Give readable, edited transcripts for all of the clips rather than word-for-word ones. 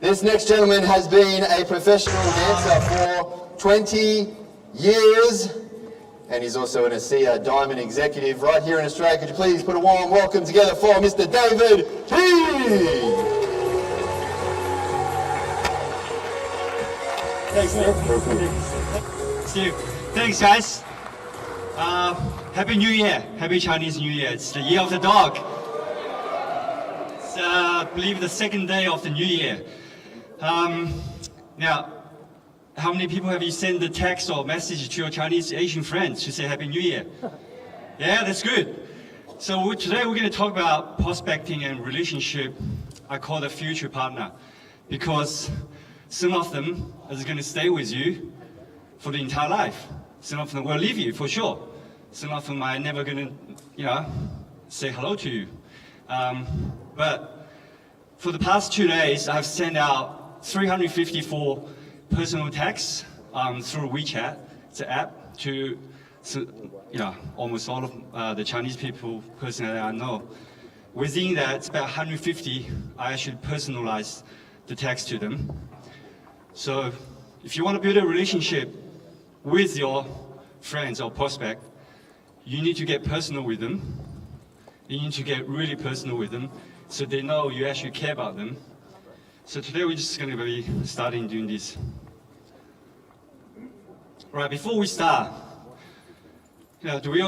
This next gentleman has been a professional dancer for 20 years, and he's also an ASEA Diamond executive right here in Australia. Could you please put a warm welcome together for Mr. David T. Thanks, man. Steve, thanks, guys. Happy New Year. Happy Chinese New Year. It's the Year of the Dog. It's, I believe, the second day of the New Year. Now, how many people have you sent the text or message to your Chinese Asian friends to say Happy New Year? Yeah, that's good. So today we're going to talk about prospecting and relationship I call the future partner, because some of them is going to stay with you for the entire life. Some of them will leave you for sure. Some of them are never going to, say hello to you. But for the past 2 days, I've sent out 354 personal texts through WeChat, it's an app, to almost all of the Chinese people personally I know. Within that, it's about 150, I actually personalize the text to them. So if you want to build a relationship with your friends or prospect, you need to get personal with them. You need to get really personal with them so they know you actually care about them. So today we're just going to be starting doing this. Right, before we start, do we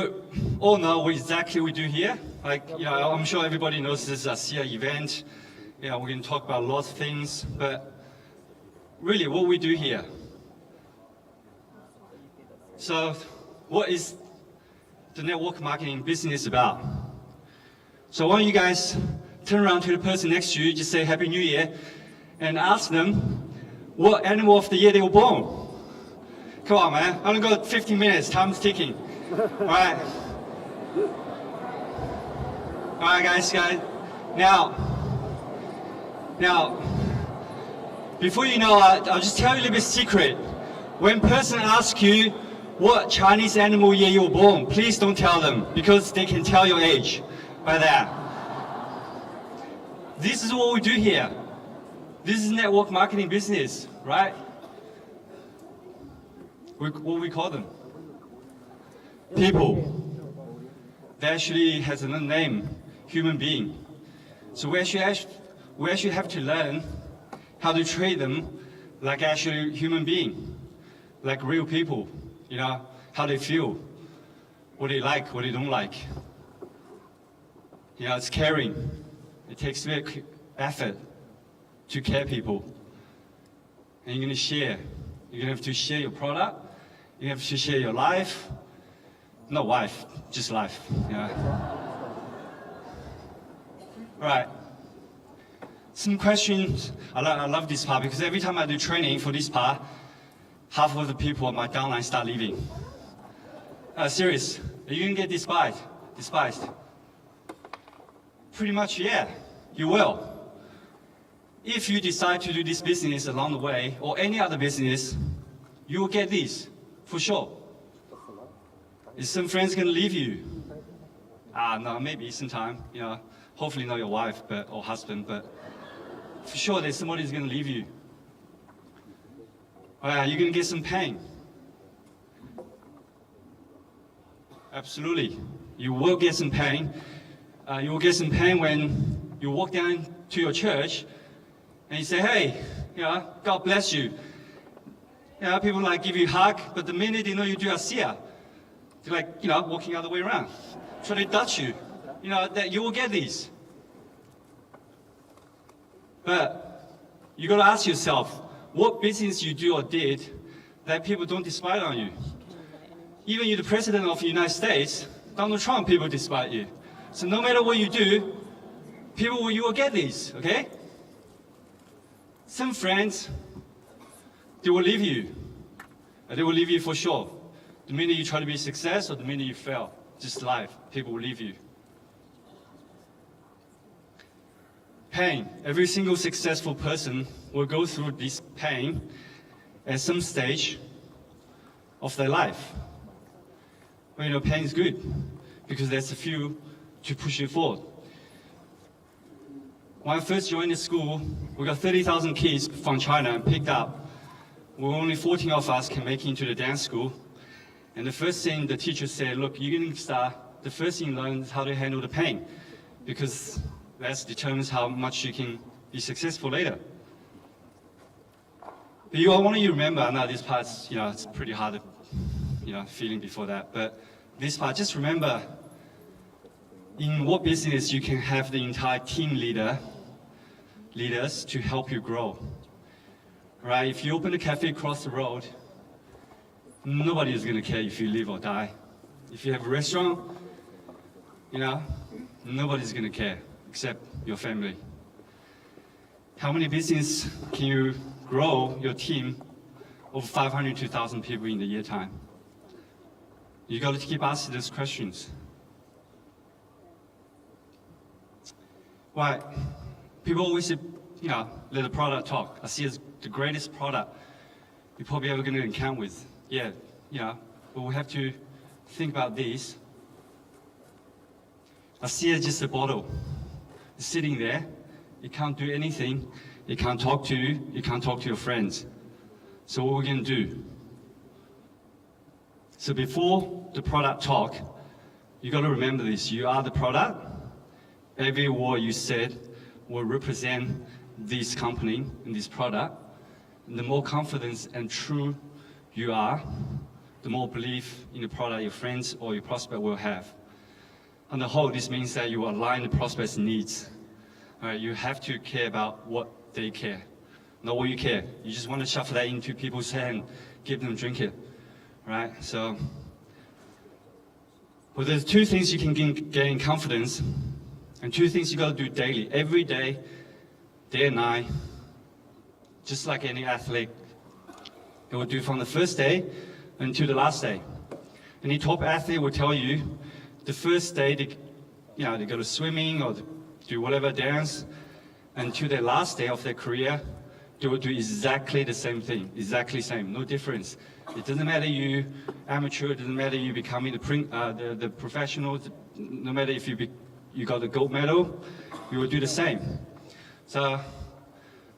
all know what exactly we do here? I'm sure everybody knows this is a ASEA event. We're going to talk about lots of things, but really what we do here. So what is the network marketing business about? So why don't you guys turn around to the person next to you, just say Happy New Year, and ask them what animal of the year they were born. Come on, man. I only got 15 minutes. Time's ticking. All right. All right, guys. Now, before you know, I'll just tell you a little bit secret. When a person asks you what Chinese animal year you were born, please don't tell them, because they can tell your age by that. This is what we do here. This is network marketing business, right? What we call them? People. They actually has another name, human being. So we actually have to learn how to treat them like actually human being, like real people. How they feel, what they like, what they don't like. It's caring. It takes big effort to care people. And you're going to share. You're going to have to share your product. You have to share your life. Not wife, just life. Right. Some questions. I love this part because every time I do training for this part, half of the people on my downline start leaving. Serious. Are you going to get despised? Pretty much, yeah. You will. If you decide to do this business along the way, or any other business, you will get this, for sure. Is some friends going to leave you? No, maybe sometime, hopefully not your wife or husband, but for sure there's somebody who's going to leave you. You're going to get some pain. Absolutely. You will get some pain. You will get some pain when you walk down to your church and you say, hey, God bless you. People give you a hug, but the minute they know you do ASEA, they're walking the other way around. So they touch you. That you will get these. But you got to ask yourself, what business you do or did that people don't despise on you? Even you're the president of the United States, Donald Trump, people despise you. So no matter what you do, you will get these, okay? Some friends, they will leave you. They will leave you for sure. The minute you try to be a success or the minute you fail, just life, people will leave you. Pain. Every single successful person will go through this pain at some stage of their life. Pain is good because there's a few to push you forward. when I first joined the school, we got 30,000 kids from China and picked up. Well, only 14 of us can make it into the dance school. And the first thing the teacher said, look, you're going to start, the first thing you learn is how to handle the pain, because that determines how much you can be successful later. But I want you to remember, now this part's, it's pretty hard, feeling before that, but this part, just remember, in what business you can have the entire team leaders to help you grow, right? If you open a cafe across the road, nobody is going to care if you live or die. If you have a restaurant, nobody's going to care except your family. How many business can you grow your team over 500 to 1,000 people in the year time? You got to keep asking those questions. Why? People always say, let the product talk. I see it as the greatest product you're probably ever going to encounter with. Yeah, but we have to think about this. I see it as just a bottle. It's sitting there. You can't do anything. You can't talk to you. You can't talk to your friends. So what are we going to do? So before the product talk, you got to remember this. You are the product. Every word you said will represent this company and this product. And the more confidence and true you are, the more belief in the product your friends or your prospect will have. On the whole, this means that you align the prospect's needs. All right, you have to care about what they care, not what you care. You just want to shuffle that into people's hand, give them drink it, right? So, but there's two things you can gain confidence, and two things you got to do daily, every day, day and night, just like any athlete. They will do from the first day until the last day. Any top athlete will tell you the first day they go to swimming or do whatever dance, until the last day of their career, they will do exactly the same thing, exactly the same, no difference. It doesn't matter you amateur, it doesn't matter you becoming the professional, no matter if you got the gold medal, you will do the same. So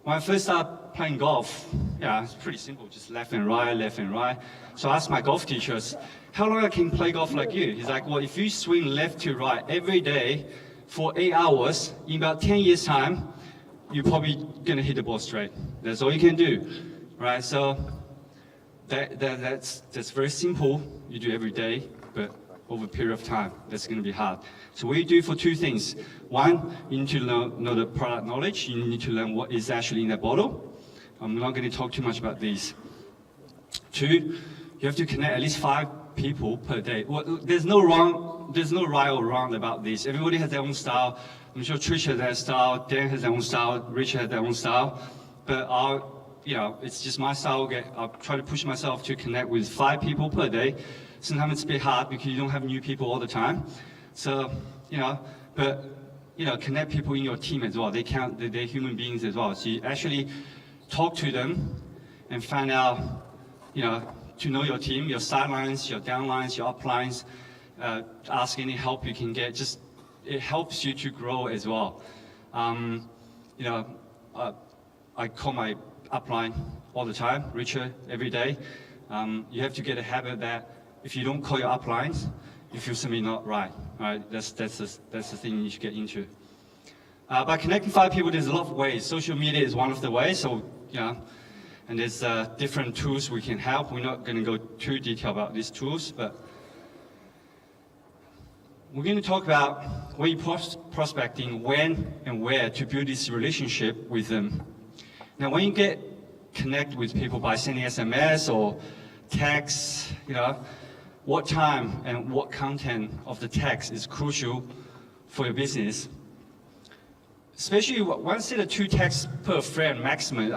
when I first started playing golf, it's pretty simple, just left and right, left and right. So I asked my golf teachers, how long I can play golf like you? He's like, well, if you swing left to right every day for 8 hours, in about 10 years' time, you're probably gonna hit the ball straight. That's all you can do, right? So that's very simple. You do every day, but over a period of time, that's gonna be hard. So what you do for two things. One, you need to know the product knowledge. You need to learn what is actually in that bottle. I'm not gonna talk too much about these. Two, you have to connect at least 5 people per day. Well, there's no right or wrong about this. Everybody has their own style. I'm sure Trish has their style, Dan has their own style, Richard has their own style. But it's just my style. I'll try to push myself to connect with 5 people per day. Sometimes it's a bit hard because you don't have new people all the time. So, connect people in your team as well. They're human beings as well. So you actually talk to them and find out, to know your team, your sidelines, your downlines, your uplines, ask any help you can get. Just, it helps you to grow as well. I call my upline all the time, Richard, every day. You have to get a habit that if you don't call your uplines, you feel something not right. Right? That's the thing you should get into. By connecting 5 people, there's a lot of ways. Social media is one of the ways. So, and there's different tools we can help. We're not going to go too detailed about these tools, but we're going to talk about when you're prospecting, when and where to build this relationship with them. Now, when you get connected with people by sending SMS or text, what time and what content of the text is crucial for your business. Especially once you 2 texts per friend maximum.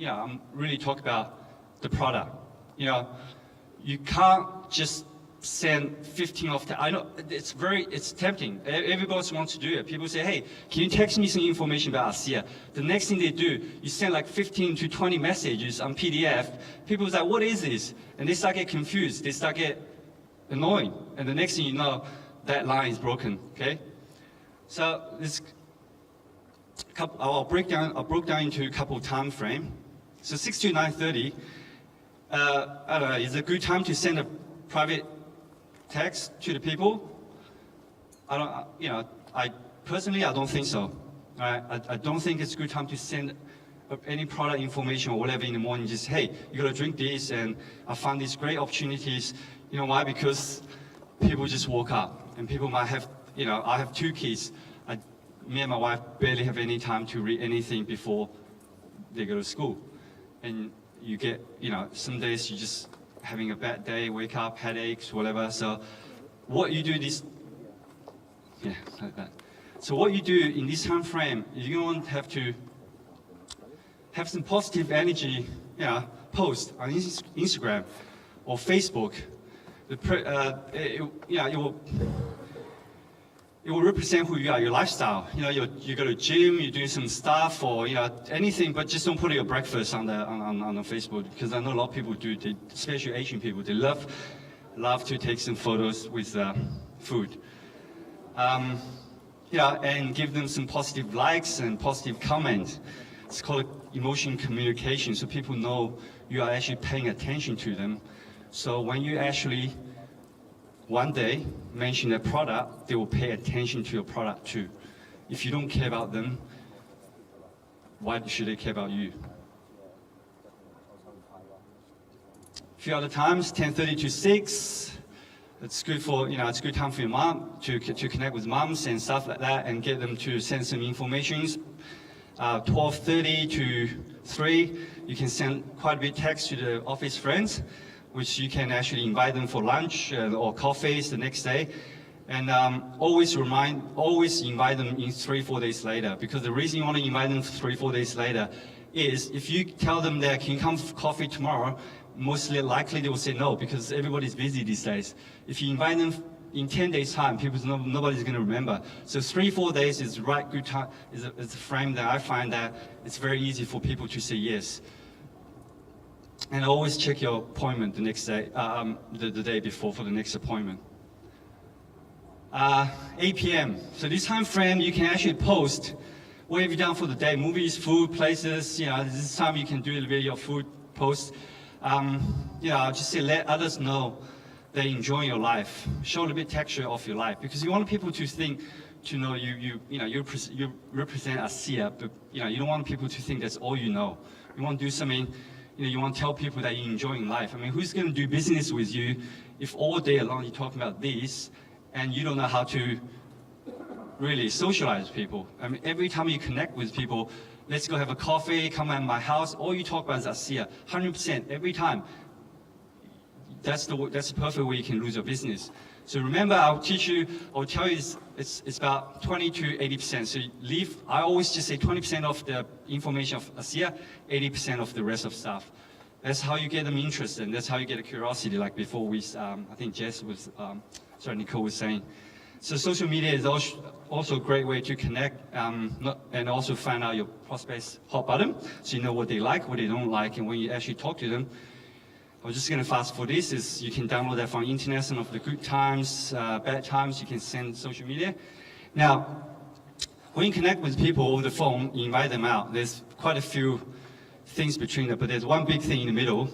I'm really talking about the product. You can't just send 15 of the. I know it's tempting. Everybody wants to do it. People say, hey, can you text me some information about ASEA? The next thing they do, you send like 15 to 20 messages on PDF. People say, what is this? And they start get confused. They start get annoying. And the next thing you know, that line is broken. Okay. So I broke down into a couple time frame. So 6 to 9:30, I don't know, is a good time to send a private text to the people? I personally, I don't think so. I don't think it's a good time to send any product information or whatever in the morning. Just, hey, you gotta drink this, and I found these great opportunities. You know why? Because people just woke up, and people might have, I have 2 kids. Me and my wife barely have any time to read anything before they go to school. And you get, some days you're just having a bad day, wake up, headaches, whatever. So what you do like that. So what you do in this time frame, you're going to have to have some positive energy, post on Instagram or Facebook. It will represent who you are, your lifestyle. You go to gym, you do some stuff, or anything, but just don't put your breakfast on the Facebook, because I know a lot of people do, especially Asian people. They love to take some photos with food. And give them some positive likes and positive comments. It's called emotion communication, so people know you are actually paying attention to them. So when you actually one day mention a product, they will pay attention to your product too. If you don't care about them, why should they care about you? A few other times, 10:30 to 6. It's good for, it's a good time for your mom to connect with moms and stuff like that, and get them to send some information. 12:30 to 3, you can send quite a bit of text to the office friends, which you can actually invite them for lunch or coffees the next day. And always invite them in 3-4 days later, because the reason you want to invite them 3-4 days later is if you tell them that can you come for coffee tomorrow, most likely they will say no, because everybody's busy these days. If you invite them in 10 days time, nobody's going to remember. So 3-4 days is right good time, is a frame that I find that it's very easy for people to say yes. And always check your appointment the next day, the day before for the next appointment. 8 p.m. So this time frame, you can actually post what have you done for the day, movies, food, places. This time you can do a little bit of your food post. Just say let others know they enjoy your life. Show a little bit texture of your life, because you want people to think, to know you represent ASEA, but you don't want people to think that's all you know. You want to do something. You want to tell people that you're enjoying life. I mean, who's going to do business with you if all day long you're talking about this and you don't know how to really socialize with people? I mean, every time you connect with people, let's go have a coffee, come at my house, all you talk about is ASEA, 100% every time. That's the perfect way you can lose your business. So remember, I'll tell you it's about 20 to 80%. So I always just say 20% of the information of ASEA, 80% of the rest of stuff. That's how you get them interested, and that's how you get a curiosity, like before I think Nicole was saying. So social media is also a great way to connect and also find out your prospects' hot button, so you know what they like, what they don't like, and when you actually talk to them. I'm just going to fast for this. You can download that from the internet, some of the good times, bad times, you can send social media. Now, when you connect with people over the phone, you invite them out. There's quite a few things between them, but there's one big thing in the middle,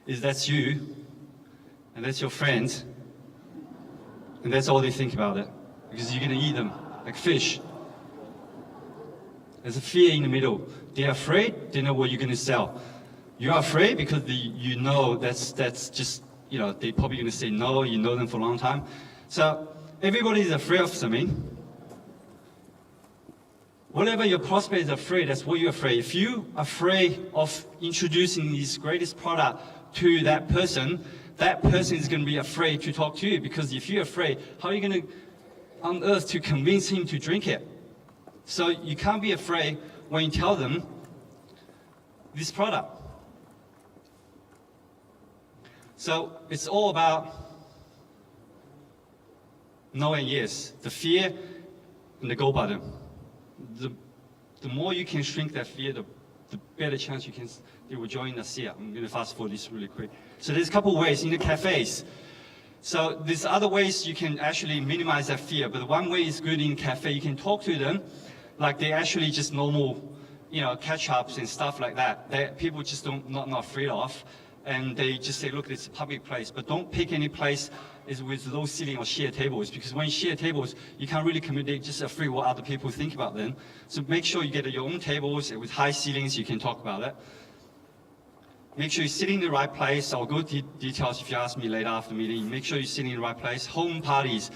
is that's you, and that's your friends, and that's all they think about it, because you're going to eat them like fish. There's a fear in the middle. They're afraid, they know what you're going to sell. You're afraid because that's just, they're probably going to say no, you know them for a long time. So everybody is afraid of something. Whatever your prospect is afraid, that's what you're afraid. If you're afraid of introducing this greatest product to that person is going to be afraid to talk to you, because if you're afraid, how are you going to on earth to convince him to drink it? So you can't be afraid when you tell them this product. So it's all about no and yes, the fear and the go button. The more you can shrink that fear, the better chance they will join ASEA. I'm going to fast forward this really quick. So there's a couple ways in the cafes. So there's other ways you can actually minimize that fear, but one way is good in cafe. You can talk to them like they actually just normal, catch-ups and stuff like that. People just not afraid of. And they just say, look, it's a public place, but don't pick any place is with low ceiling or share tables, because when you share tables, you can't really communicate, just afraid what other people think about them. So make sure you get your own tables with high ceilings, you can talk about it. Make sure you're sitting in the right place. I'll go details if you ask me later after the meeting. Make sure you're sitting in the right place. Home parties,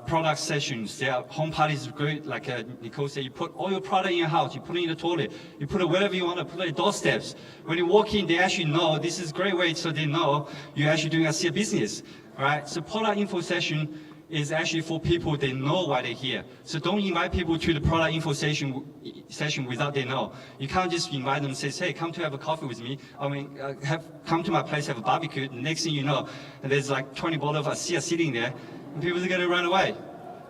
product sessions. Home parties are great. Like Nicole said, you put all your product in your house. You put it in the toilet. You put it wherever you want to put it, doorsteps. When you walk in, they actually know this is a great way, so they know you're actually doing a business. All right. So product info session is actually for people that know why they're here. So don't invite people to the product info session without they know. You can't just invite them and say, hey, come to have a coffee with me. Come to my place, have a barbecue. The next thing you know, there's like 20 bottles of ASEA sitting there, and people are going to run away.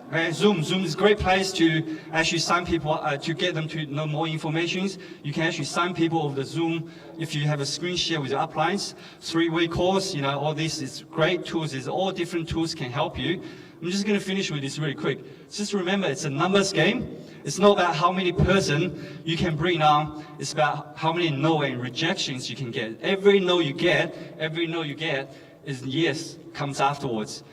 Okay? Zoom is a great place to actually sign people, to get them to know more information. You can actually sign people over the Zoom if you have a screen share with your uplines. 3-way calls, all this is great tools. It's all different tools can help you. I'm just going to finish with this really quick. Just remember, it's a numbers game. It's not about how many person you can bring on. It's about how many no and rejections you can get. Every no you get is yes comes afterwards.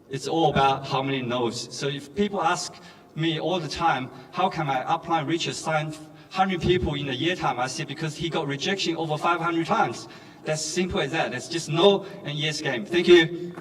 It's all about how many no's. So if people ask me all the time, how can my upline Richard sign 100 people in a year time? I say, because he got rejection over 500 times. That's simple as that. That's just no and yes game. Thank you.